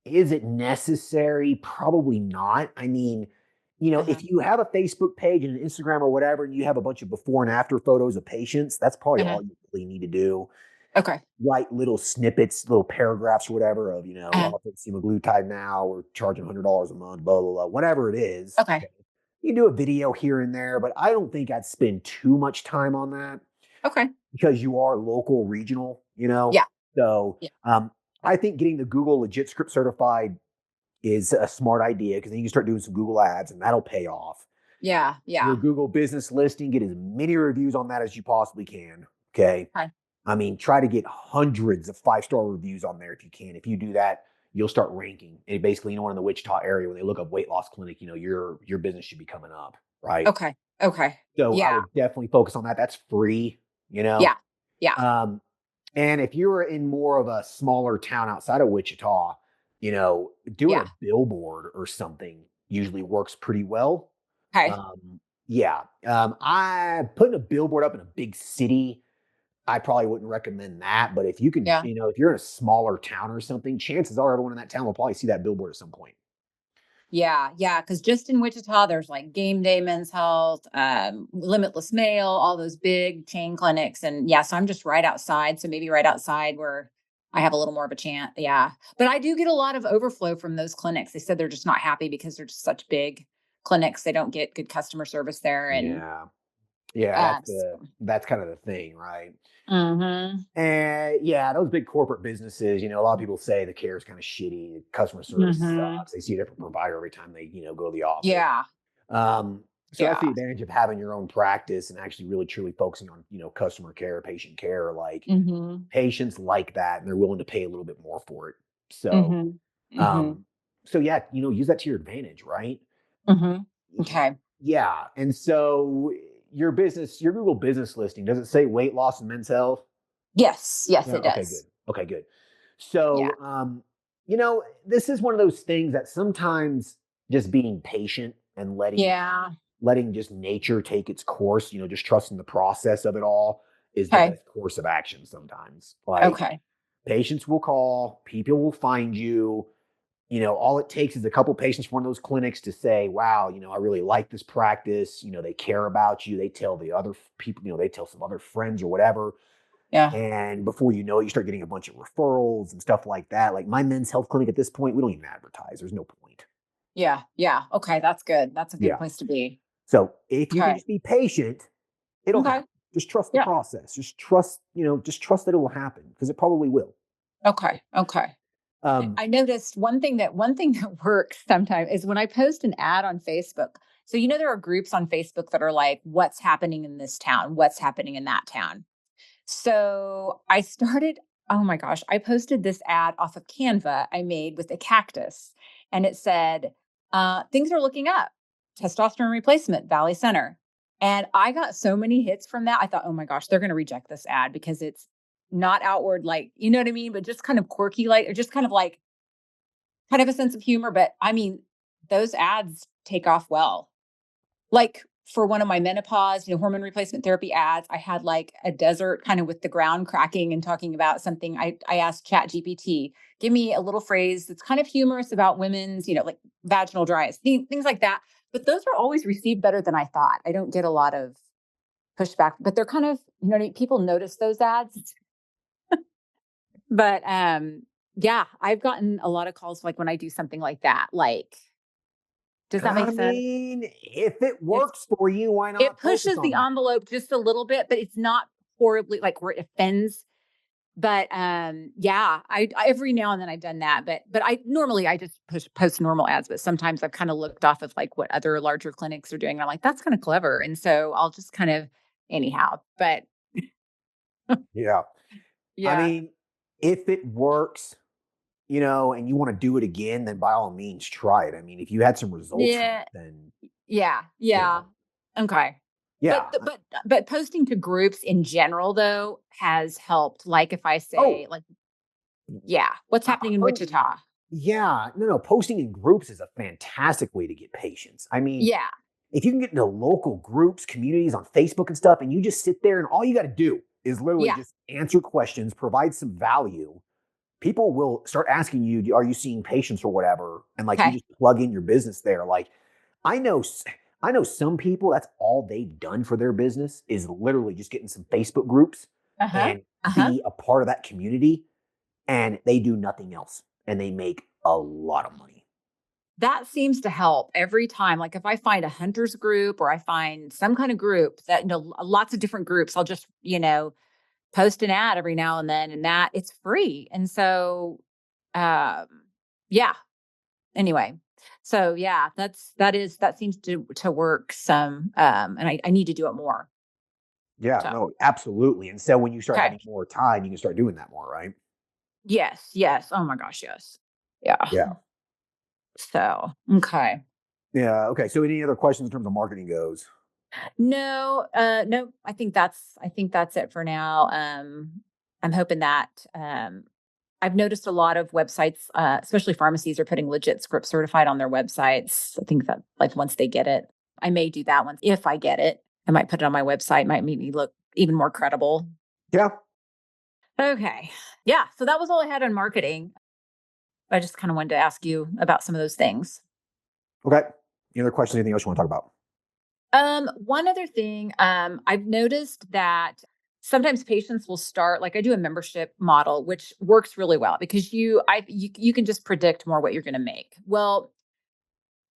is it necessary? Probably not. I mean, Uh-huh. if you have a Facebook page and an Instagram or whatever, and you have a bunch of before and after photos of patients, that's probably Uh-huh. all you really need to do. Okay. Write little snippets, little paragraphs or whatever of, Uh-huh. I'll take semaglutide now, we're charging $100 a month, blah, blah, blah, whatever it is. Okay. Okay. You do a video here and there, but I don't think I'd spend too much time on that Okay. because you are local, regional. Yeah. So Yeah. I think getting the Google Legit Script certified is a smart idea because then you can start doing some Google ads and that'll pay off. Yeah. Your Yeah. Google business listing, get as many reviews on that as you possibly can. Okay. Okay. I mean, try to get hundreds of 5-star reviews on there if you can. If you do that, you'll start ranking. And basically, in the Wichita area, when they look up weight loss clinic, your business should be coming up, right? Okay. Okay. So I Yeah. would definitely focus on that. That's free, you know. Yeah. Yeah. Um, and if you're in more of a smaller town outside of Wichita, doing Yeah. a billboard or something usually works pretty well. Okay. Yeah. I putting a billboard up in a big city, I probably wouldn't recommend that. But if you can, Yeah. if you're in a smaller town or something, chances are everyone in that town will probably see that billboard at some point. Yeah, yeah, because just in Wichita, there's like Game Day Men's Health, Limitless Mail, all those big chain clinics, and yeah, so I'm just right outside. So maybe right outside where I have a little more of a chance. Yeah, but I do get a lot of overflow from those clinics. They said they're just not happy because they're just such big clinics. They don't get good customer service there, and Yeah. Yeah, uh, that's kind of the thing, right? mm-hmm, And yeah, those big corporate businesses, a lot of people say the care is kind of shitty, the customer service mm-hmm, sucks. They see a different provider every time they, go to the office. yeah, So that's the yeah, advantage of having your own practice and actually really truly focusing on, customer care, patient care. Like mm-hmm, patients like that and they're willing to pay a little bit more for it. So, mm-hmm, mm-hmm, um, so yeah, use that to your advantage, right? Hmm. Okay. Yeah. And so your Google business listing, does it say weight loss and men's health? Yes. Yes, No. it Okay, good. does. Okay, good. Yeah. So, this is one of those things that sometimes just being patient and Yeah. letting just nature take its course, just trusting the process of it all is the Okay. best course of action sometimes. Like Okay. patients will call, people will find you. All it takes is a couple patients from one of those clinics to say, wow, I really like this practice. They care about you. They tell the other people, they tell some other friends or whatever. Yeah. And before you know it, you start getting a bunch of referrals and stuff like that. Like my men's health clinic at this point, we don't even advertise. There's no point. Yeah. Yeah. Okay. That's good. That's a good Yeah. place to be. So if you can Okay. just be patient, it'll Okay. happen. Just trust the Yeah. process. Just trust that it will happen because it probably will. Okay. Okay. Um, I noticed one thing that works sometimes is when I post an ad on Facebook. So there are groups on Facebook that are like, what's happening in this town? What's happening in that town? So I started, oh my gosh, I posted this ad off of Canva I made with a cactus. And it said, things are looking up. Testosterone replacement, Valley Center. And I got so many hits from that. I thought, oh my gosh, they're going to reject this ad because it's not outward, like, you know what I mean? But just kind of quirky, like, or just kind of a sense of humor. But I mean, those ads take off well. Like for one of my menopause, hormone replacement therapy ads, I had like a desert kind of with the ground cracking and talking about something. I asked Chat GPT, give me a little phrase that's kind of humorous about women's, like vaginal dryness, things like that. But those are always received better than I thought. I don't get a lot of pushback, but they're kind of, people notice those ads. But yeah, I've gotten a lot of calls like when I do something like that. Like, does that I make sense? mean, if it It's works for you, why It not focus pushes on the that? envelope just a little bit, but it's not horribly like where it offends. But yeah, every now and then I've done that. But I just post normal ads. But sometimes I've kind of looked off of like what other larger clinics are doing. And I'm like, that's kind of clever. And so I'll just kind of anyhow. But Yeah. I yeah, mean, if it works, and you want to do it again, then by all means try it. I mean, if you had some results from it, yeah, then, yeah, you yeah. know, Okay. But yeah. but posting to groups in general though has helped. Like if I say Oh, like, yeah, what's happening in Wichita? yeah. No. Posting in groups is a fantastic way to get patients. I mean, Yeah, if you can get into local groups, communities on Facebook and stuff, and you just sit there and all you got to do is literally yeah. just answer questions, provide some value, people will start asking you, are you seeing patients or whatever? And like you Okay. just plug in your business there. Like I know, I know some people that's all they've done for their business is literally just getting some Facebook groups Uh-huh. and Uh-huh. be a part of that community, and they do nothing else, and they make a lot of money. That seems to help every time. Like if I find a hunters group or I find some kind of group that, lots of different groups, I'll just, post an ad every now and then and that it's free. And so um yeah. Anyway. So yeah, that seems to work some and I need to do it more. Yeah, So no, absolutely. And so when you start okay. having more time, you can start doing that more, right? Yes, yes. Oh my gosh, yes. Yeah. Yeah. So okay. Yeah. Okay. So any other questions in terms of marketing goes? No, no, I think that's it for now. I'm hoping that I've noticed a lot of websites, especially pharmacies, are putting legit script certified on their websites. I think that like once they get it, I may do that once if I get it. I might put it on my website, might make me look even more credible. Yeah. Okay. Yeah. So that was all I had on marketing. I just kind of wanted to ask you about some of those things. Okay. Any other questions? Anything else you want to talk about? One other thing, I've noticed that sometimes patients will start like I do a membership model, which works really well because you can just predict more what you're going to make. Well,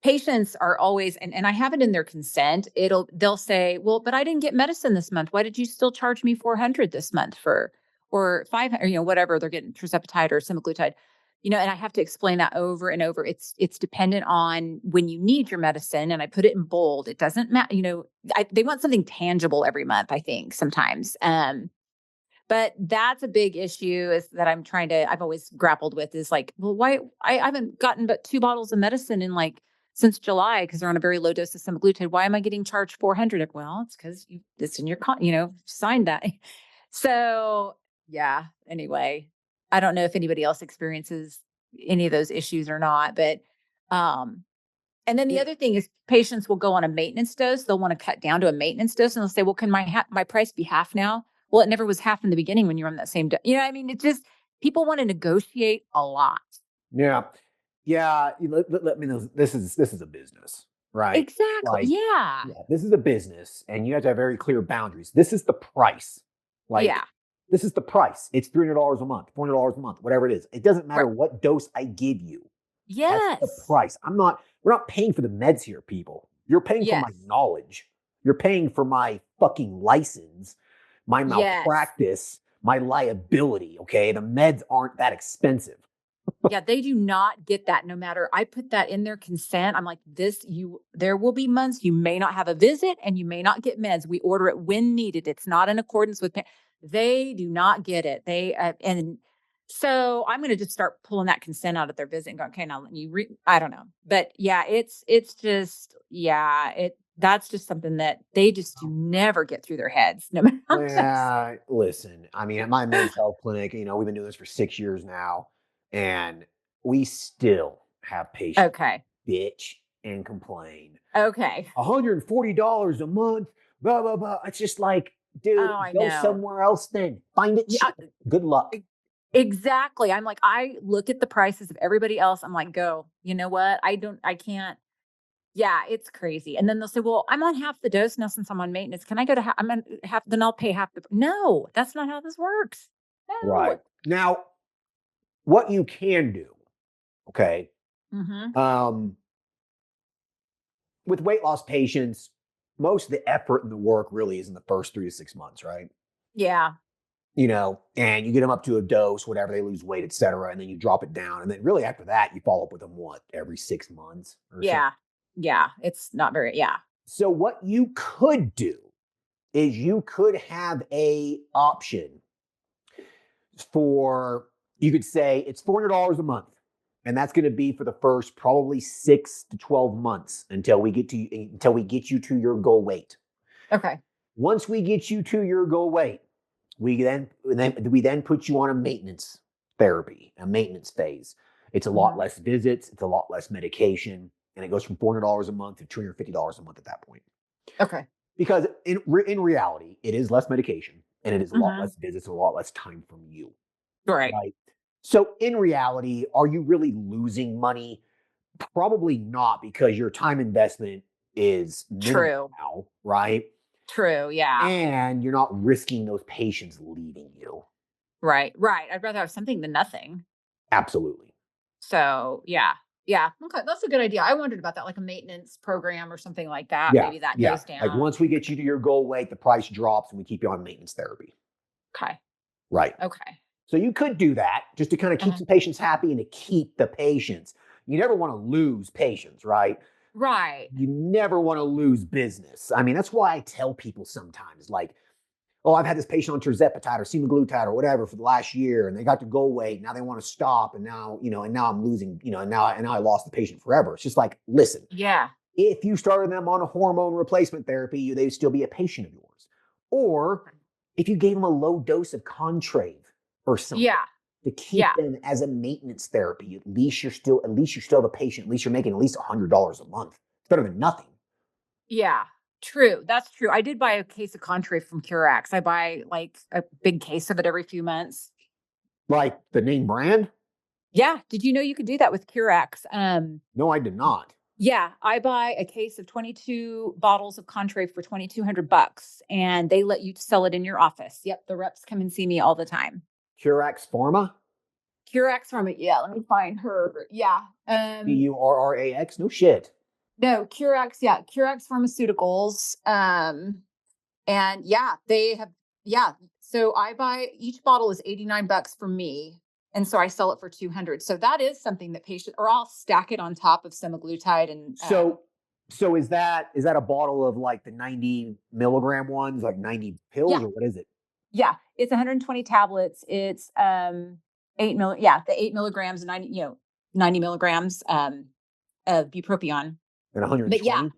patients are always and I have it in their consent. They'll say, "Well, but I didn't get medicine this month. Why did you still charge me 400 this month for or 500, whatever they're getting tirzepatide or semaglutide?" And I have to explain that over and over. It's dependent on when you need your medicine and I put it in bold. It doesn't matter, they want something tangible every month, I think sometimes. But that's a big issue is that I've always grappled with is like, well, why I haven't gotten but 2 bottles of medicine in like since July because they're on a very low dose of semaglutide. Why am I getting charged 400? Well, it's because it's in your signed that. So yeah. Anyway, I don't know if anybody else experiences any of those issues or not, but um, and then the Yeah. other thing is patients will go on a maintenance dose. They'll want to cut down to a maintenance dose and they'll say, well, can my price be half now? Well, it never was half in the beginning when you were on that same dose. You know what I mean? It's just people want to negotiate a lot. Yeah. Yeah. Let me know. This is a business, right? Exactly. Like, Yeah. yeah, this is a business and you have to have very clear boundaries. This is the price. Like, Yeah. this is the price. It's $300 a month, $400 a month, whatever it is. It doesn't matter Right. what dose I give you. That's the Yes. price. We're not paying for the meds here, people. You're paying for my Yes. knowledge. You're paying for my fucking license, my Yes. malpractice, my liability. Okay. The meds aren't that expensive. Yeah, they do not get that no matter. I put that in their consent. I'm like, there will be months you may not have a visit and you may not get meds. We order it when needed. It's not in accordance with, they do not get it. And so I'm going to just start pulling that consent out of their visit and go, okay, now I don't know. But yeah, it's just, that's just something that they just do never get through their heads. No matter how much. Well, listen, I mean, at my men's health clinic, we've been doing this for 6 years now, and we still have patients Okay. bitch and complain. Okay. $140 a month, blah, blah, blah. It's just like, dude, Oh, I go know. somewhere else then. Find it Yeah. cheap. Good luck. Exactly. I'm like, I look at the prices of everybody else. I'm like, go, you know what? I can't. Yeah, it's crazy. And then they'll say, well, I'm on half the dose now since I'm on maintenance. Can I go to I'm on half, then I'll pay half no, that's not how this works. No. Right. Now, what you can do, okay, Mm-hmm. um, with weight loss patients, most of the effort and the work really is in the first 3 to 6 months, right? Yeah. And you get them up to a dose, whatever, they lose weight, et cetera, and then you drop it down. And then really after that, you follow up with them, every 6 months or so? Yeah. Yeah. It's not very, yeah. So what you could do is you could have a option for, you could say it's $400 a month. And that's going to be for the first probably 6 to 12 months until we get you to your goal weight. Okay. Once we get you to your goal weight, we then put you on a maintenance therapy, a maintenance phase. It's a lot Mm-hmm. less visits, it's a lot less medication, and it goes from $400 a month to $250 a month at that point. Okay. Because in reality, it is less medication and it is a lot Mm-hmm. less visits, a lot less time from you, Right. right? So in reality, are you really losing money? Probably not, because your time investment is minimal True. now, right? True. Yeah. And you're not risking those patients leaving you. Right. Right. I'd rather have something than nothing. Absolutely. So yeah. Yeah. Okay. That's a good idea. I wondered about that, like a maintenance program or something like that. Yeah. Maybe that Yeah. goes Like down. once we get you to your goal weight, the price drops and we keep you on maintenance therapy. Okay. Right. Okay. So you could do that just to kind of keep Uh-huh. some patients happy and to keep the patients. You never want to lose patients, right? Right. You never want to lose business. I mean, that's why I tell people sometimes, like, oh, I've had this patient on tirzepatide or semaglutide or whatever for the last year, and they got to goal weight. Now they want to stop, and now, and now I'm losing, and now I lost the patient forever. It's just like, listen, Yeah. if you started them on a hormone replacement therapy, they'd still be a patient of yours. Or if you gave them a low dose of Contrave or something Yeah. to keep Yeah. them as a maintenance therapy, at least you're still a patient. At least you're making at least $100 a month. It's better than nothing. Yeah. True. That's true. I did buy a case of Contrave from Curax. I buy like a big case of it every few months. Like the name brand? Yeah. Did you know you could do that with Curax? No, I did not. Yeah, I buy a case of 22 bottles of Contrave for $2,200 and they let you sell it in your office. Yep, the reps come and see me all the time. Curax Pharma? Curax from it. Yeah, let me find her. Yeah. Burrax? No shit. No, Curax, yeah, Curax Pharmaceuticals. And yeah, they have yeah. So I buy each bottle is $89 for me. And so I sell it for 200. So that is something that patient or I'll stack it on top of semaglutide and So is that a bottle of like the 90 milligram ones, like 90 pills, yeah, or what is it? Yeah, it's 120 tablets. It's 8 milligrams, 90 milligrams of bupropion. And But yeah, 120?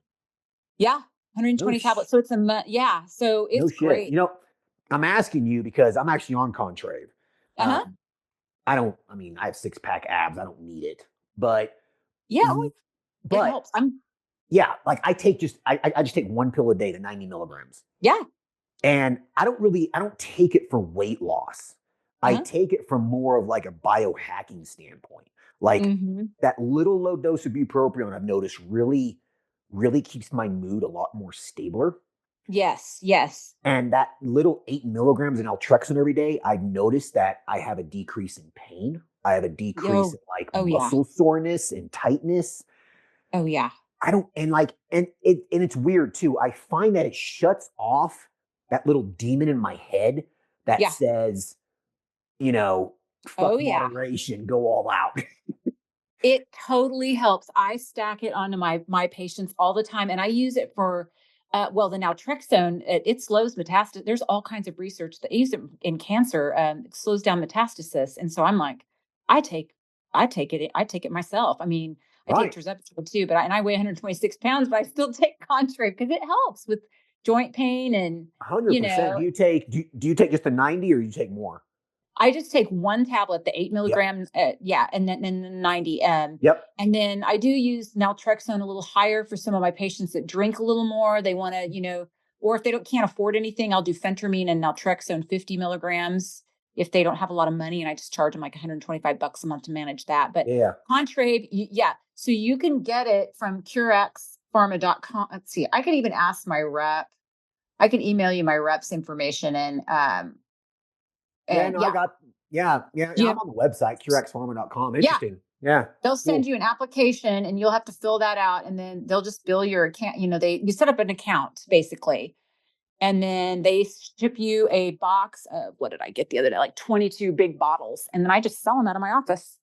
yeah, No 120 tablets. So it's yeah, so no it's shit. great. I'm asking you because I'm actually on Contrave. Uh-huh. Um, I mean, I have six pack abs. I don't need it, but, Yeah, oh, it but helps. I'm yeah, like I just take one pill a day, the 90 milligrams. Yeah. And I don't take it for weight loss. I Uh-huh. take it from more of like a biohacking standpoint. Like Mhm. that little low dose of bupropion, I've noticed really keeps my mood a lot more stabler. Yes, yes. And that little 8 milligrams in naltrexone every day, I've noticed that I have a decrease in pain. I have a decrease Oh, in like oh yeah. muscle soreness and tightness. Oh yeah. I don't and it's weird too. I find that it shuts off that little demon in my head that Yeah. says, you know, Oh fuck yeah. moderation, go all out. It totally helps. I stack it onto my patients all the time, and I use it for, the naltrexone. It slows metastasis. There's all kinds of research that use it in cancer. It slows down metastasis, and so I'm like, I take, I take it myself. I mean, I take Right. tirzepatide too, but I weigh 126 pounds, but I still take Contrave because it helps with joint pain and you 100%. know Do you take just the 90 or you take more? I just take one tablet, the 8 Yep. milligrams, yeah, and then the 90. Yep. And then I do use naltrexone a little higher for some of my patients that drink a little more. They want to, or if they can't afford anything, I'll do phentermine and naltrexone 50 milligrams if they don't have a lot of money, and I just charge them like $125 a month to manage that. But Yeah. Contrave, yeah, so you can get it from curexpharma.com. Let's see, I could even ask my rep. I can email you my rep's information Yeah, and no, I yeah, got yeah, I'm you on the website, curexpharma.com. yeah, Interesting. Yeah. they'll send Cool. you an application and you'll have to fill that out, and then they'll just bill your account. You set up an account basically. And then they ship you a box of, what did I get the other day? Like 22 big bottles. And then I just sell them out of my office.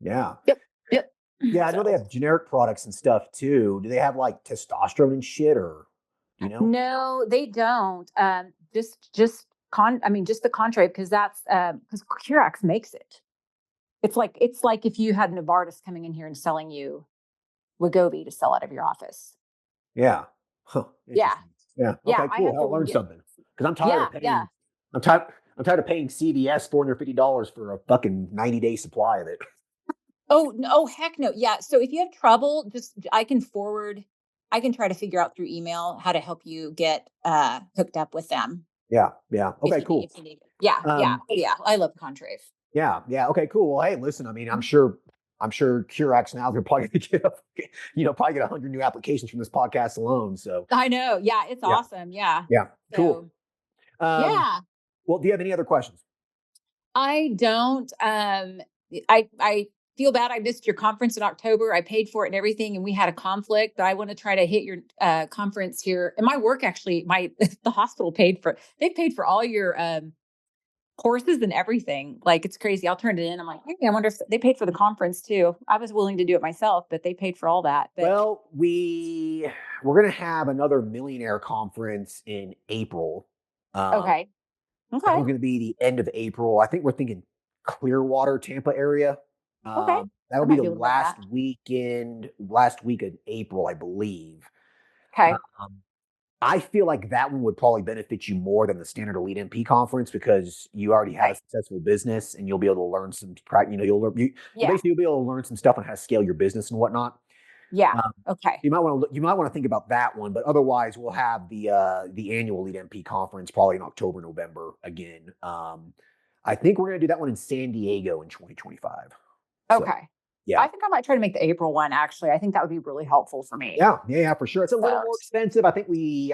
Yeah. Yep. Yep. Yeah, I know they So have generic products and stuff too. Do they have like testosterone and shit or do you know? no, they don't. Just the Contrave, because that's because Curex makes it. It's like if you had Novartis coming in here and selling you Wegovy to sell out of your office. Yeah. Huh. Yeah. Interesting. Yeah. Yeah. Okay, I cool. have to I'll learn get something. Because yeah, yeah. I'm tired of paying CVS $450 for a fucking 90-day supply of it. Oh, no, oh, heck no. Yeah. So if you have trouble, just I can try to figure out through email how to help you get hooked up with them Yeah. Yeah. Okay, if cool. you need it. Yeah, yeah, yeah. I love Contrave. Yeah. Yeah. Okay, cool. Well, hey, listen, I mean, I'm sure Curex now they're probably gonna get probably get 100 new applications from this podcast alone. So I know. Yeah, it's yeah. awesome. Yeah. Yeah. Cool. So Um, yeah. well, do you have any other questions? I don't I feel bad I missed your conference in October. I paid for it and everything, and we had a conflict, but I want to try to hit your conference here. And my work actually, my the hospital they paid for all your courses and everything. Like, it's crazy. I'll turn it in. I'm like, hey, I wonder if they paid for the conference too. I was willing to do it myself, but they paid for all that. But Well, we're gonna have another millionaire conference in April. Um, okay. that Okay. one's gonna be the end of April. I think we're thinking Clearwater, Tampa area. Okay. That'll I be might the be able to make that. last week in April, I believe. Okay. Um, I feel like that one would probably benefit you more than the standard Elite MP conference because you already have a Okay. successful business and you'll be able to learn you Yeah. basically you'll be able to learn some stuff on how to scale your business and whatnot. Yeah. Um, Okay. you might want to think about that one, but otherwise we'll have the annual Elite MP conference probably in October, November again. I think we're gonna do that one in San Diego in 2025. So Okay. yeah. I think I might try to make the April one, actually. I think that would be really helpful for me. Yeah, for sure. It's a little So, more expensive. I think the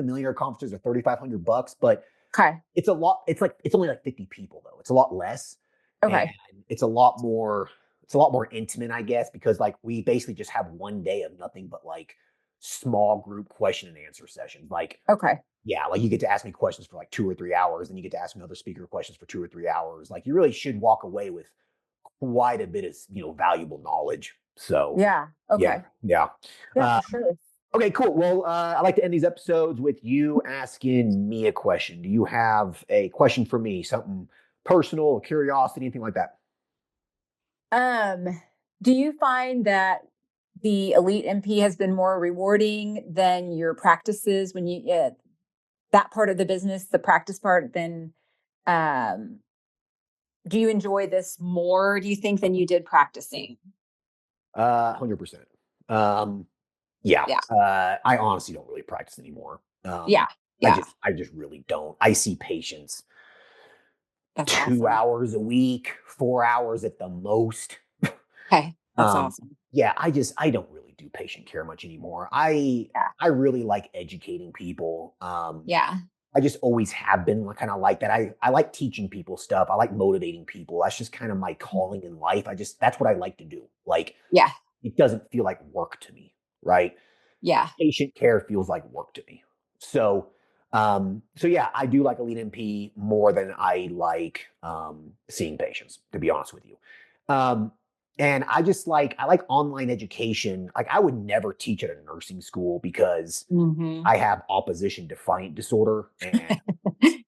millionaire conferences are $3,500, but okay. it's a lot. It's only like 50 people though. It's a lot less, and Okay. it's a lot more intimate, I guess, because like we basically just have one day of nothing but like small group question and answer sessions. Like Okay. yeah, like you get to ask me questions for like 2 or 3 hours, and you get to ask another speaker questions for 2 or 3 hours. Like you really should walk away with quite a bit of valuable knowledge. So Yeah. yeah, Okay. yeah. Yeah, Uh, for sure. Okay, cool. Well, I like to end these episodes with you asking me a question. Do you have a question for me? Something personal, curiosity, anything like that? Um, do you find that the elite MP has been more rewarding than your practices when you that part of the business, the practice part, than um do you enjoy this more, do you think, than you did practicing? 100%. Um, yeah. Yeah. I honestly don't really practice anymore. Yeah. I Yeah. just, I just really don't. I see patients That's 2 awesome. hours a week, 4 hours at the most. Okay. That's Um, awesome. yeah, I don't really do patient care much anymore. Yeah. I really like educating people. Yeah. I just always have been kind of like that. I like teaching people stuff. I like motivating people. That's just kind of my calling in life. That's what I like to do. Like, Yeah. it doesn't feel like work to me, right? Yeah. Patient care feels like work to me. So, so yeah, I do like a lead NP more than I like seeing patients, to be honest with you. Um, and I like online education. Like I would never teach at a nursing school because Hmm. I have opposition defiant disorder and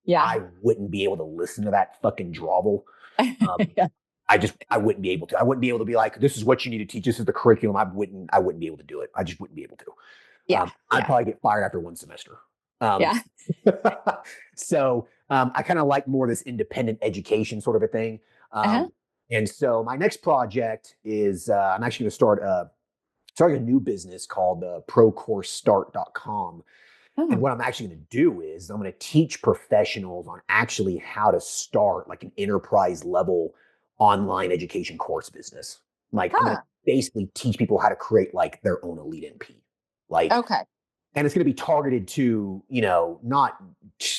Yeah. I wouldn't be able to listen to that fucking dravel. Um, Yeah. I wouldn't be able to. I wouldn't be able to be like, this is what you need to teach. This is the curriculum. I wouldn't be able to do it. I just wouldn't be able to. Yeah. I'd Yeah. probably get fired after one semester. Um, Yeah. so I kind of like more this independent education sort of a thing. Uh-huh. And so my next project is I'm actually going to start a new business called procoursestart.com. And Oh. what I'm actually going to do is I'm going to teach professionals on actually how to start like an enterprise level online education course business. Like I'm going to Huh. basically teach people how to create like their own elite NP. Like, Okay. and it's going to be targeted to, not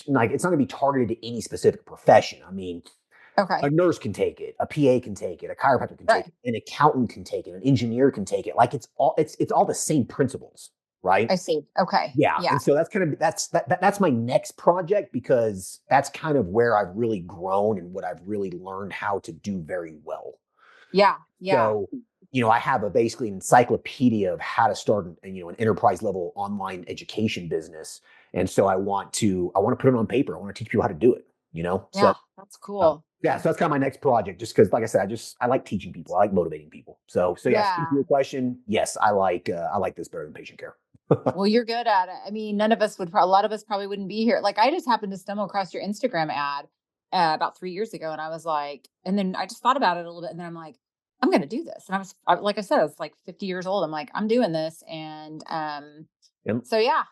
like it's not going to be targeted to any specific profession. I mean, a Okay. nurse can take it, a PA can take it, a chiropractor can take Right. it, an accountant can take it, an engineer can take it. Like it's all the same principles, right? I see. Okay. Yeah, Yeah. and so that's my next project because that's kind of where I've really grown and what I've really learned how to do very well. Yeah. Yeah. So, I have a basically encyclopedia of how to start an enterprise level online education business. And so I want to put it on paper. I want to teach people how to do it. So Yeah. That's cool. yeah, so that's kind of my next project, just because like I said, I like teaching people. I like motivating people. So yeah, speaking to Yeah. your question, yes, I like this better than patient care. Well, you're good at it. I mean, none of us would, a lot of us probably wouldn't be here. Like, I just happened to stumble across your Instagram ad about 3 years ago. And I was like, and then I just thought about it a little bit. And then I'm like, I'm going to do this. And like I said, I was like 50 years old. I'm like, I'm doing this. And and, so, yeah.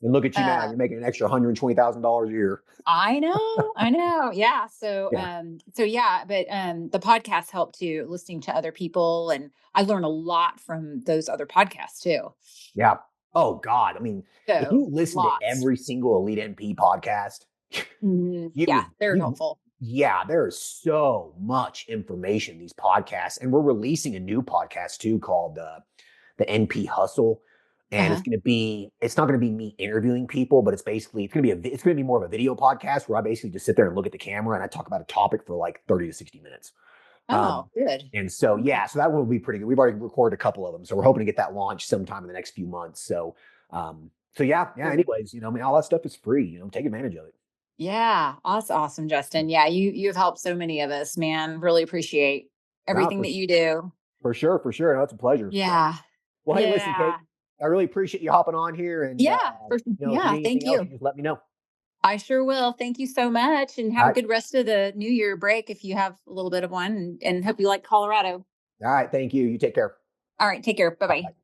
and look at you now, Uh, you're making an extra $120,000 a year. I know. I know. Yeah. So, Yeah. yeah, but the podcast help too, listening to other people. And I learn a lot from those other podcasts too. Yeah. Oh God. I mean, if So, you listen to lots. every single Elite NP podcast, Mhm. you Yeah. would They're you helpful. yeah, there is so much information in these podcasts. And we're releasing a new podcast too called the NP Hustle. And Uh-huh. it's not gonna be me interviewing people, but it's gonna be more of a video podcast where I basically just sit there and look at the camera and I talk about a topic for like 30 to 60 minutes. Oh, Um, good. and so, Okay. yeah, so that one will be pretty good. We've already recorded a couple of them, so we're hoping to get that launched sometime in the next few months. So yeah, yeah. Cool. Anyways, I mean, all that stuff is free. Take advantage of it. Yeah, that's awesome, Justin. Yeah, you've helped so many of us, man. Really appreciate No, everything that you do. for sure, for sure. No, it's a pleasure. So, Yeah. well, hey, listen, Kate, Yeah. I really appreciate you hopping on here, and if you Yeah, need thank anything else, you you. just let me know. I sure will. Thank you so much and All have a right, good rest of the New Year break if you have a little bit of one and hope you like Colorado. all right. Thank you. You take care. All right, take care. Bye-bye. Bye.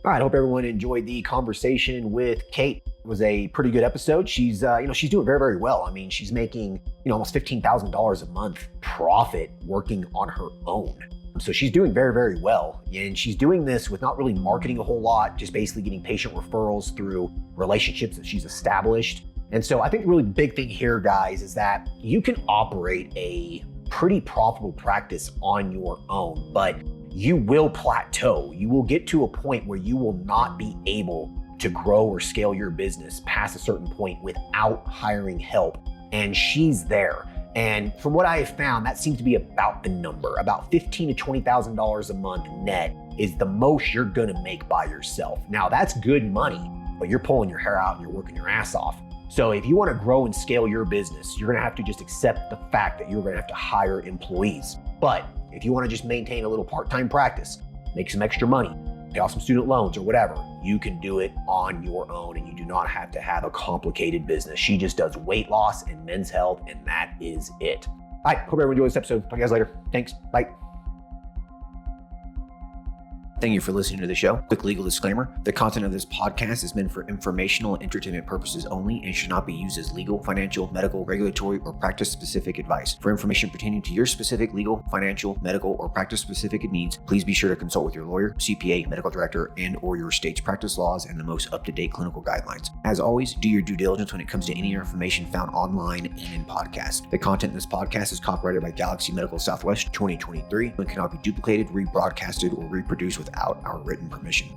All right. I hope everyone enjoyed the conversation with Kate. It was a pretty good episode. She's doing very, very well. I mean, she's making, almost $15,000 a month profit working on her own. So she's doing very, very well. And she's doing this with not really marketing a whole lot, just basically getting patient referrals through relationships that she's established. And so I think the really big thing here, guys, is that you can operate a pretty profitable practice on your own, but you will plateau. You will get to a point where you will not be able to grow or scale your business past a certain point without hiring help. And she's there. And from what I have found, that seems to be about the number. About $15,000 to $20,000 a month net is the most you're gonna make by yourself. Now that's good money, but you're pulling your hair out and you're working your ass off. So if you wanna grow and scale your business, you're gonna have to just accept the fact that you're gonna have to hire employees. But if you wanna just maintain a little part-time practice, make some extra money, pay off some student loans or whatever, you can do it on your own and you do not have to have a complicated business. She just does weight loss and men's health, and that is it. All right, hope everyone enjoyed this episode. Talk to you guys later. Thanks, bye. Thank you for listening to the show. Quick legal disclaimer. The content of this podcast is meant for informational and entertainment purposes only and should not be used as legal, financial, medical, regulatory, or practice-specific advice. For information pertaining to your specific legal, financial, medical, or practice-specific needs, please be sure to consult with your lawyer, CPA, medical director, and/or your state's practice laws and the most up-to-date clinical guidelines. As always, do your due diligence when it comes to any information found online and in podcasts. The content in this podcast is copyrighted by Galaxy Medical Southwest 2023 and cannot be duplicated, rebroadcasted, or reproduced without our written permission.